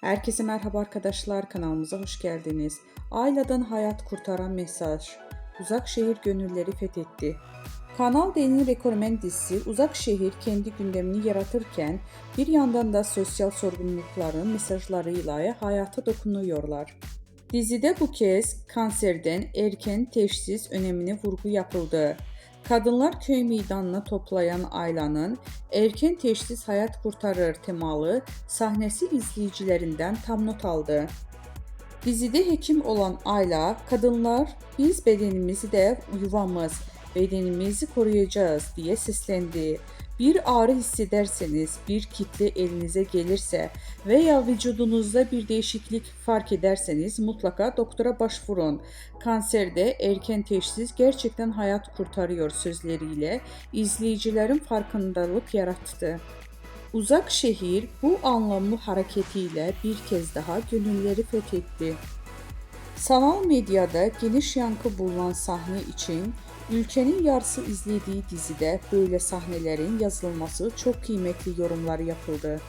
Herkese merhaba arkadaşlar, kanalımıza hoş geldiniz. Ailədən hayat kurtaran mesaj. Uzak şehir gönülleri fethetti. Kanal D'nin rekormen dizisi Uzak Şehir kendi gündemini yaratırken bir yandan da sosyal sorumlulukların mesajlarıyla hayata dokunuyorlar. Dizide bu kez kanserden erken teşhis önemine vurgu yapıldı. Kadınlar köy meydanına toplayan Ayla'nın erken teşhis hayat kurtarır temalı sahnesi izleyicilerinden tam not aldı. Dizide hekim olan Ayla, kadınlar biz bedenimizi de yuvamız, bedenimizi koruyacağız diye seslendi. Bir ağrı hissederseniz, bir kitle elinize gelirse veya vücudunuzda bir değişiklik fark ederseniz mutlaka doktora başvurun. Kanserde erken teşhis gerçekten hayat kurtarıyor sözleriyle izleyicilerin farkındalık yarattı. Uzak şehir bu anlamlı hareketiyle bir kez daha gönülleri fethetti. Sanal medyada geniş yankı bulunan sahne için ülkenin yarısı izlediği dizide böyle sahnelerin yazılması çok kıymetli yorumlar yapıldı.